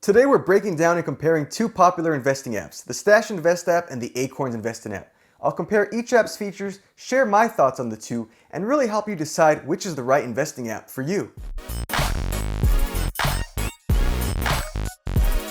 Today we're breaking down and comparing two popular investing apps, the Stash Invest app and the Acorns Investing app. I'll compare each app's features, share my thoughts on the two, and really help you decide which is the right investing app for you.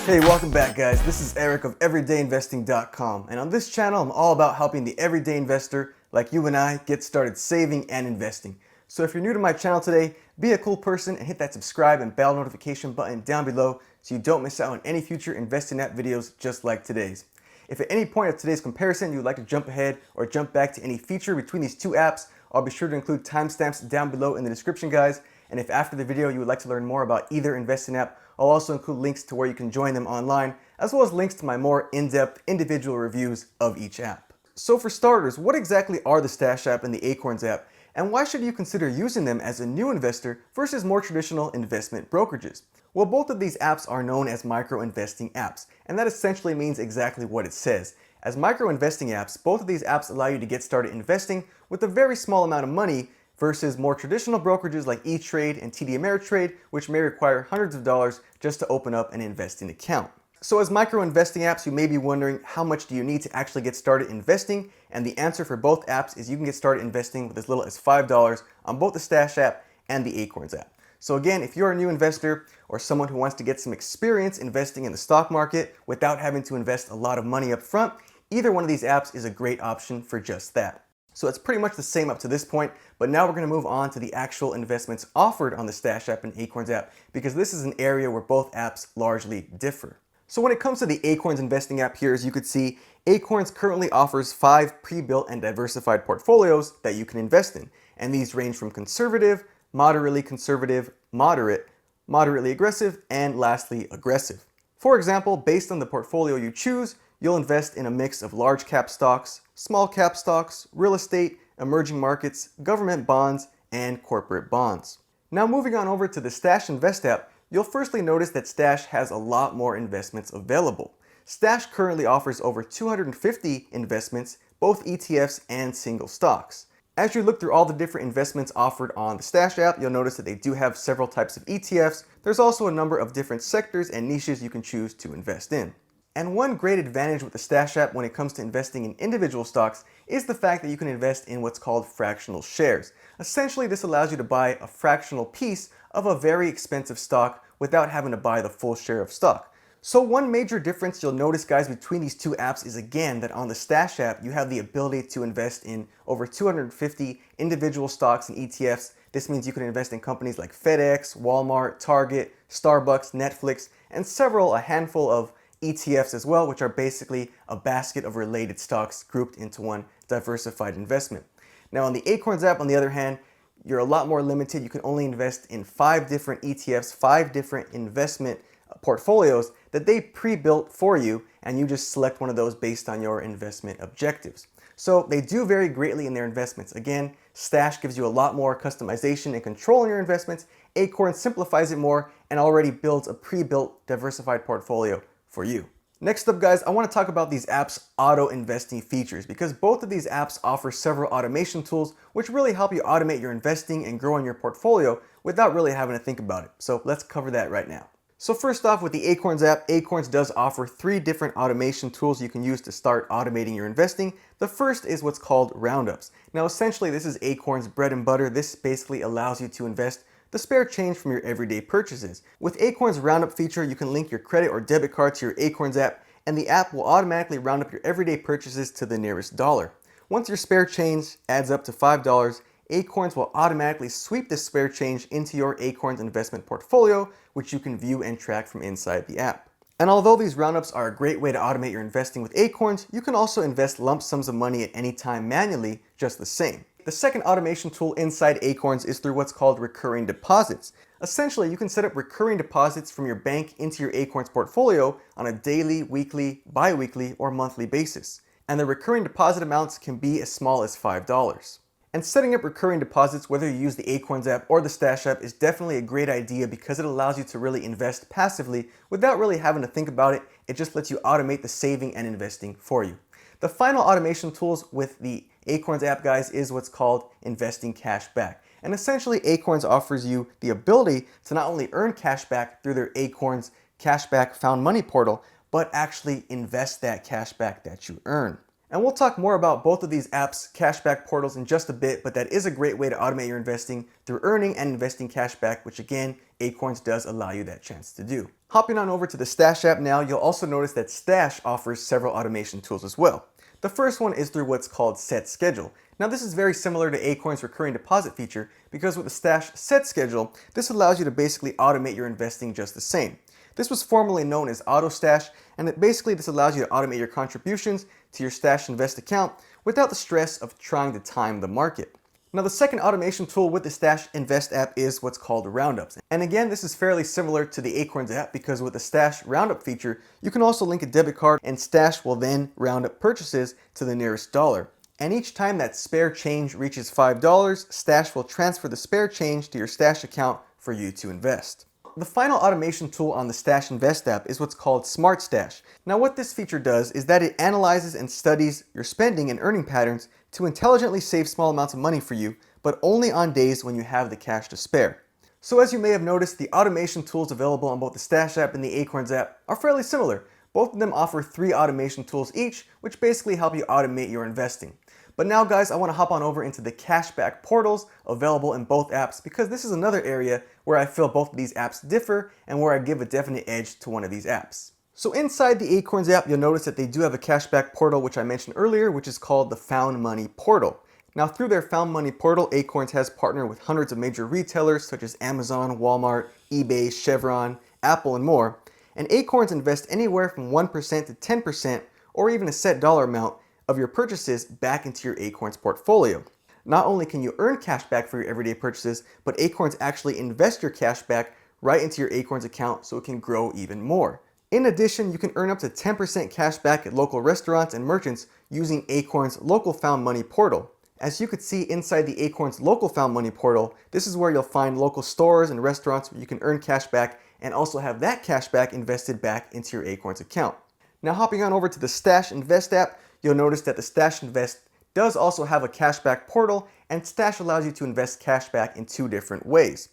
Hey, welcome back guys. This is Eric of everydayinvesting.com, and on this channel I'm all about helping the everyday investor like you and I get started saving and investing. So if you're new to my channel today, be a cool person and hit that subscribe and bell notification button down below so you don't miss out on any future investing app videos just like today's. If at any point of today's comparison you would like to jump ahead or jump back to any feature between these two apps, I'll be sure to include timestamps down below in the description, guys. And if after the video you would like to learn more about either investing app, I'll also include links to where you can join them online, as well as links to my more in-depth individual reviews of each app. So for starters, what exactly are the Stash app and the Acorns app? And why should you consider using them as a new investor versus more traditional investment brokerages? Well, both of these apps are known as micro-investing apps, and that essentially means exactly what it says. As micro-investing apps, both of these apps allow you to get started investing with a very small amount of money versus more traditional brokerages like E-Trade and TD Ameritrade, which may require hundreds of dollars just to open up an investing account. So as micro-investing apps, you may be wondering, how much do you need to actually get started investing? And the answer for both apps is you can get started investing with as little as $5 on both the Stash app and the Acorns app. So again, if you're a new investor or someone who wants to get some experience investing in the stock market without having to invest a lot of money up front, either one of these apps is a great option for just that. So it's pretty much the same up to this point, but now we're going to move on to the actual investments offered on the Stash app and Acorns app, because this is an area where both apps largely differ. So when it comes to the Acorns investing app here, as you could see, Acorns currently offers 5 pre-built and diversified portfolios that you can invest in. And these range from conservative, moderately conservative, moderately aggressive, and lastly, aggressive. For example, based on the portfolio you choose, you'll invest in a mix of large cap stocks, small cap stocks, real estate, emerging markets, government bonds, and corporate bonds. Now moving on over to the Stash Invest app, you'll firstly notice that Stash has a lot more investments available. Stash currently offers over 250 investments, both ETFs and single stocks. As you look through all the different investments offered on the Stash app, you'll notice that they do have several types of ETFs. There's also a number of different sectors and niches you can choose to invest in. And one great advantage with the Stash app when it comes to investing in individual stocks is the fact that you can invest in what's called fractional shares. Essentially, this allows you to buy a fractional piece of a very expensive stock without having to buy the full share of stock. So one major difference you'll notice, guys, between these two apps is again that on the Stash app you have the ability to invest in over 250 individual stocks and ETFs. This means you can invest in companies like FedEx, Walmart, Target, Starbucks, Netflix, and a handful of ETFs as well, which are basically a basket of related stocks grouped into one diversified investment. Now on the Acorns app, on the other hand, you're a lot more limited. You can only invest in 5 different ETFs, 5 different investment portfolios that they pre-built for you, and you just select one of those based on your investment objectives. So they do vary greatly in their investments. Again, Stash gives you a lot more customization and control in your investments. Acorn simplifies it more and already builds a pre-built diversified portfolio for you. Next up, guys, I want to talk about these apps' auto investing features, because both of these apps offer several automation tools which really help you automate your investing and growing your portfolio without really having to think about it. So let's cover that right now. So first off, with the Acorns app, Acorns does offer 3 different automation tools you can use to start automating your investing. The first is what's called roundups. Now essentially this is Acorns' bread and butter. This basically allows you to invest the spare change from your everyday purchases. With Acorns' roundup feature, you can link your credit or debit card to your Acorns app, and the app will automatically round up your everyday purchases to the nearest dollar. Once your spare change adds up to $5, Acorns will automatically sweep this spare change into your Acorns investment portfolio, which you can view and track from inside the app. And although these roundups are a great way to automate your investing with Acorns, you can also invest lump sums of money at any time manually just the same. The second automation tool inside Acorns is through what's called recurring deposits. Essentially, you can set up recurring deposits from your bank into your Acorns portfolio on a daily, weekly, bi-weekly, or monthly basis. And the recurring deposit amounts can be as small as $5. And setting up recurring deposits, whether you use the Acorns app or the Stash app, is definitely a great idea because it allows you to really invest passively without really having to think about it. It just lets you automate the saving and investing for you. The final automation tools with the Acorns app, guys, is what's called investing cash back. And essentially, Acorns offers you the ability to not only earn cash back through their Acorns cashback found money portal, but actually invest that cashback that you earn. And we'll talk more about both of these apps, cashback portals, in just a bit, but that is a great way to automate your investing through earning and investing cashback, which again, Acorns does allow you that chance to do. Hopping on over to the Stash app now, you'll also notice that Stash offers several automation tools as well. The first one is through what's called Set Schedule. Now this is very similar to Acorns' recurring deposit feature because with the Stash Set Schedule, this allows you to basically automate your investing just the same. This was formerly known as Auto Stash, and basically this allows you to automate your contributions to your Stash Invest account without the stress of trying to time the market. Now the second automation tool with the Stash Invest app is what's called Roundups. And again, this is fairly similar to the Acorns app because with the Stash Roundup feature, you can also link a debit card and Stash will then round up purchases to the nearest dollar. And each time that spare change reaches $5, Stash will transfer the spare change to your Stash account for you to invest. The final automation tool on the Stash Invest app is what's called Smart Stash. Now what this feature does is that it analyzes and studies your spending and earning patterns to intelligently save small amounts of money for you, but only on days when you have the cash to spare. So as you may have noticed, the automation tools available on both the Stash app and the Acorns app are fairly similar. Both of them offer 3 automation tools each, which basically help you automate your investing. But now guys, I want to hop on over into the cashback portals available in both apps because this is another area where I feel both of these apps differ and where I give a definite edge to one of these apps. So inside the Acorns app, you'll notice that they do have a cashback portal which I mentioned earlier, which is called the Found Money Portal. Now through their Found Money Portal, Acorns has partnered with hundreds of major retailers such as Amazon, Walmart, eBay, Chevron, Apple, and more. And Acorns invest anywhere from 1% to 10% or even a set dollar amount of your purchases back into your Acorns portfolio. Not only can you earn cash back for your everyday purchases, but Acorns actually invest your cash back right into your Acorns account so it can grow even more. In addition, you can earn up to 10% cash back at local restaurants and merchants using Acorns' Local Found Money Portal. As you could see inside the Acorns Local Found Money Portal, this is where you'll find local stores and restaurants where you can earn cash back and also have that cash back invested back into your Acorns account. Now hopping on over to the Stash Invest app, you'll notice that the Stash Invest does also have a cashback portal, and Stash allows you to invest cash back in 2 different ways.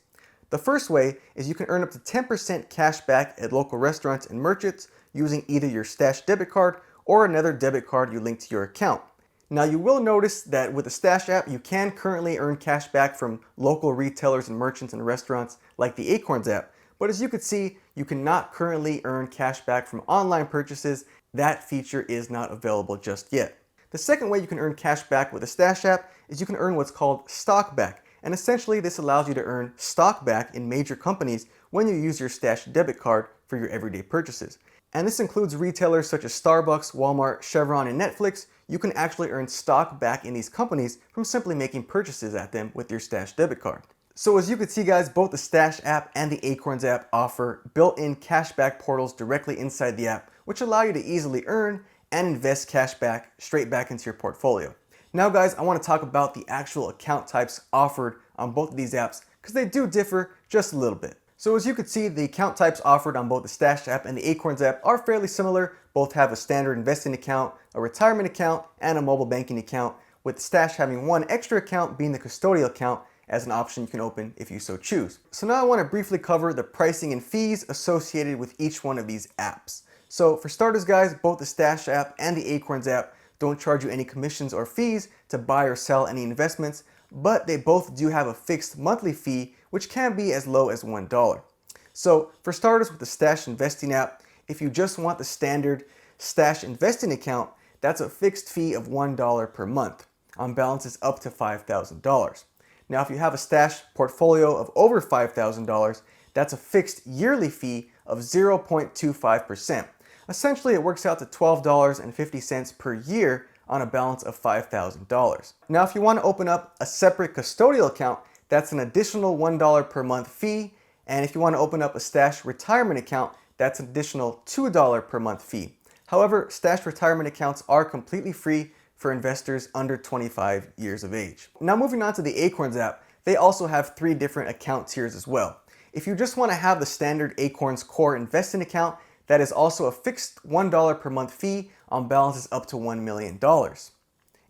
The first way is you can earn up to 10% cash back at local restaurants and merchants using either your Stash debit card or another debit card you link to your account. Now you will notice that with the Stash app, you can currently earn cash back from local retailers and merchants and restaurants like the Acorns app, but as you can see, you cannot currently earn cash back from online purchases. That feature is not available just yet. The second way you can earn cash back with the Stash app is you can earn what's called stock back. And essentially this allows you to earn stock back in major companies when you use your Stash debit card for your everyday purchases. And this includes retailers such as Starbucks, Walmart, Chevron, and Netflix. You can actually earn stock back in these companies from simply making purchases at them with your Stash debit card. So as you can see guys, both the Stash app and the Acorns app offer built-in cashback portals directly inside the app, which allow you to easily earn and invest cash back straight back into your portfolio. Now guys, I want to talk about the actual account types offered on both of these apps because they do differ just a little bit. So as you can see, the account types offered on both the Stash app and the Acorns app are fairly similar. Both have a standard investing account, a retirement account, and a mobile banking account, with Stash having one extra account being the custodial account as an option you can open if you so choose. So now I want to briefly cover the pricing and fees associated with each one of these apps. So for starters guys, both the Stash app and the Acorns app don't charge you any commissions or fees to buy or sell any investments, but they both do have a fixed monthly fee which can be as low as $1. So for starters with the Stash Investing app, if you just want the standard Stash Investing account, that's a fixed fee of $1 per month on balances up to $5,000. Now if you have a Stash portfolio of over $5,000, that's a fixed yearly fee of 0.25%. Essentially, it works out to $12.50 per year on a balance of $5,000. Now, if you want to open up a separate custodial account, that's an additional $1 per month fee. And if you want to open up a Stash retirement account, that's an additional $2 per month fee. However, Stash retirement accounts are completely free for investors under 25 years of age. Now, moving on to the Acorns app, they also have 3 different account tiers as well. If you just want to have the standard Acorns Core Investing account, that is also a fixed $1 per month fee on balances up to $1 million.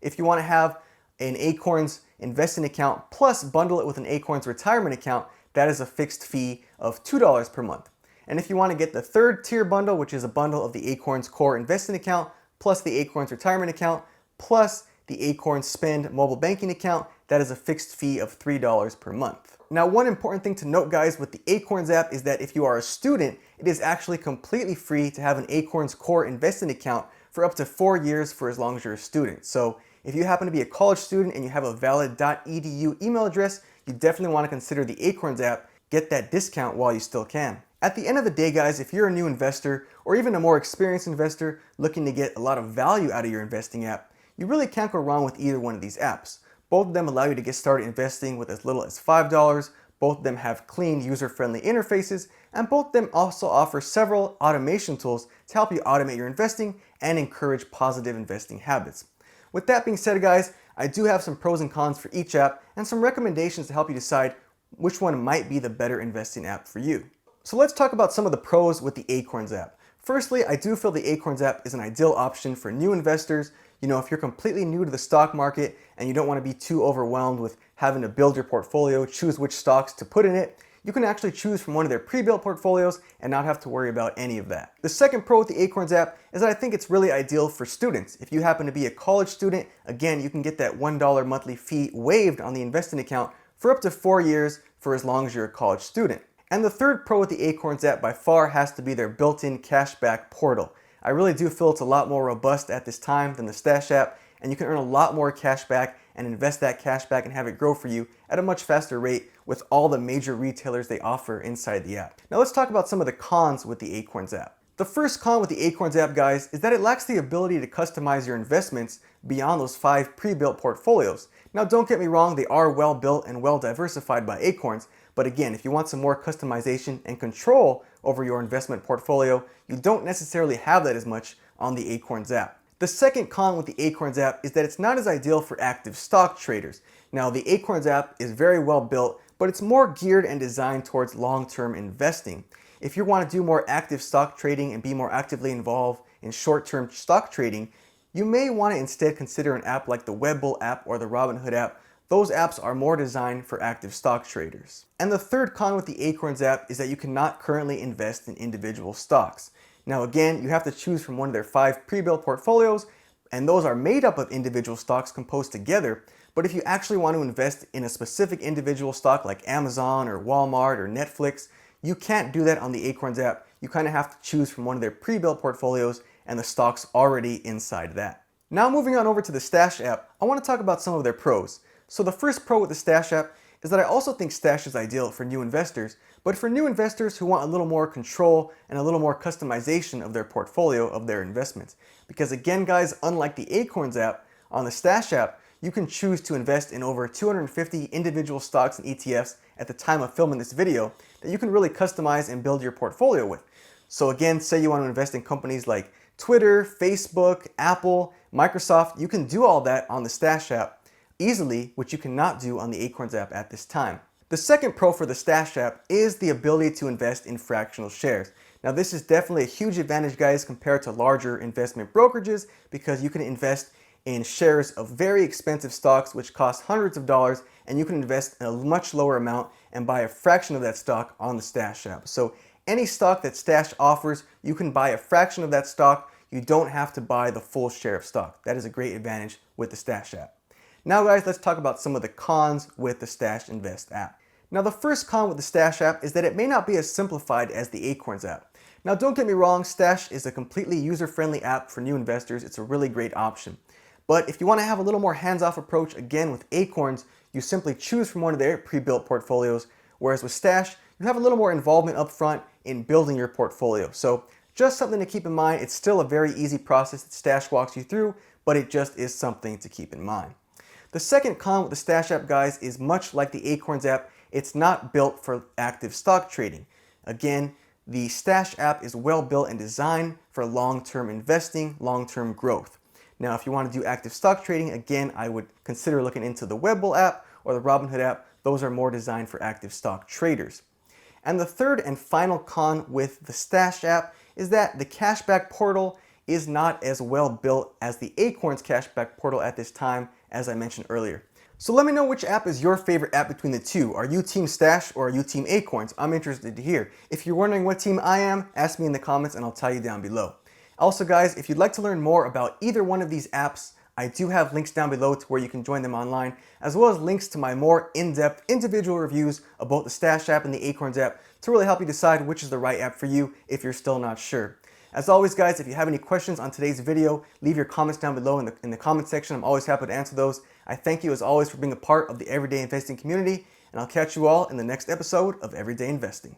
If you want to have an Acorns investing account plus bundle it with an Acorns retirement account, that is a fixed fee of $2 per month. And if you want to get the third tier bundle, which is a bundle of the Acorns Core Investing Account, plus the Acorns Retirement Account, plus the Acorns Spend Mobile Banking Account, that is a fixed fee of $3 per month. Now, one important thing to note, guys, with the Acorns app is that if you are a student, it is actually completely free to have an Acorns Core Investing Account for up to 4 years for as long as you're a student. So if you happen to be a college student and you have a valid .edu email address, you definitely want to consider the Acorns app. Get that discount while you still can. At the end of the day, guys, if you're a new investor or even a more experienced investor looking to get a lot of value out of your investing app, you really can't go wrong with either one of these apps. Both of them allow you to get started investing with as little as $5. Both of them have clean, user-friendly interfaces, and both of them also offer several automation tools to help you automate your investing and encourage positive investing habits. With that being said, guys, I do have some pros and cons for each app and some recommendations to help you decide which one might be the better investing app for you. So let's talk about some of the pros with the Acorns app. Firstly, I do feel the Acorns app is an ideal option for new investors. You know, if you're completely new to the stock market and you don't want to be too overwhelmed with having to build your portfolio, choose which stocks to put in it, you can actually choose from one of their pre-built portfolios and not have to worry about any of that. The second pro with the Acorns app is that I think it's really ideal for students. If you happen to be a college student, again, you can get that $1 monthly fee waived on the investing account for up to 4 years for as long as you're a college student. And the third pro with the Acorns app by far has to be their built-in cashback portal. I really do feel it's a lot more robust at this time than the Stash app, and you can earn a lot more cash back and invest that cash back and have it grow for you at a much faster rate with all the major retailers they offer inside the app. Now let's talk about some of the cons with the Acorns app. The first con with the Acorns app, guys, is that it lacks the ability to customize your investments beyond those 5 pre-built portfolios. Now don't get me wrong, they are well built and well diversified by Acorns, but again, if you want some more customization and control over your investment portfolio, you don't necessarily have that as much on the Acorns app. The second con with the Acorns app is that it's not as ideal for active stock traders. Now, the Acorns app is very well built, but it's more geared and designed towards long-term investing. If you want to do more active stock trading and be more actively involved in short-term stock trading, you may want to instead consider an app like the Webull app or the Robinhood app. Those apps are more designed for active stock traders. And the third con with the Acorns app is that you cannot currently invest in individual stocks. Now again, you have to choose from one of their 5 pre-built portfolios, and those are made up of individual stocks composed together. But if you actually want to invest in a specific individual stock like Amazon or Walmart or Netflix, you can't do that on the Acorns app. You kind of have to choose from one of their pre-built portfolios and the stocks already inside that. Now moving on over to the Stash app, I want to talk about some of their pros. So the first pro with the Stash app is that I also think Stash is ideal for new investors, but for new investors who want a little more control and a little more customization of their portfolio of their investments. Because again, guys, unlike the Acorns app, on the Stash app, you can choose to invest in over 250 individual stocks and ETFs at the time of filming this video that you can really customize and build your portfolio with. So again, say you want to invest in companies like Twitter, Facebook, Apple, Microsoft, you can do all that on the Stash app easily, which you cannot do on the Acorns app at this time. The second pro for the Stash app is the ability to invest in fractional shares. Now this is definitely a huge advantage, guys, compared to larger investment brokerages, because you can invest in shares of very expensive stocks which cost hundreds of dollars, and you can invest in a much lower amount and buy a fraction of that stock on the Stash app. So any stock that Stash offers, you can buy a fraction of that stock. You don't have to buy the full share of stock. That is a great advantage with the Stash app. Now guys, let's talk about some of the cons with the Stash Invest app. Now the first con with the Stash app is that it may not be as simplified as the Acorns app. Now don't get me wrong, Stash is a completely user-friendly app for new investors. It's a really great option. But if you want to have a little more hands-off approach, again with Acorns, you simply choose from one of their pre-built portfolios, whereas with Stash, you have a little more involvement up front in building your portfolio. So just something to keep in mind. It's still a very easy process that Stash walks you through, but it just is something to keep in mind. The second con with the Stash app, guys, is much like the Acorns app, it's not built for active stock trading. Again, the Stash app is well built and designed for long-term investing, long-term growth. Now, if you want to do active stock trading, again, I would consider looking into the Webull app or the Robinhood app. Those are more designed for active stock traders. And the third and final con with the Stash app is that the cashback portal is not as well built as the Acorns cashback portal at this time, as I mentioned earlier. So let me know which app is your favorite app between the two. Are you Team Stash or are you Team Acorns? I'm interested to hear. If you're wondering what team I am, ask me in the comments and I'll tell you down below. Also guys, if you'd like to learn more about either one of these apps, I do have links down below to where you can join them online, as well as links to my more in-depth individual reviews of both the Stash app and the Acorns app to really help you decide which is the right app for you if you're still not sure. As always guys, if you have any questions on today's video, leave your comments down below in the comment section. I'm always happy to answer those. I thank you as always for being a part of the Everyday Investing community, and I'll catch you all in the next episode of Everyday Investing.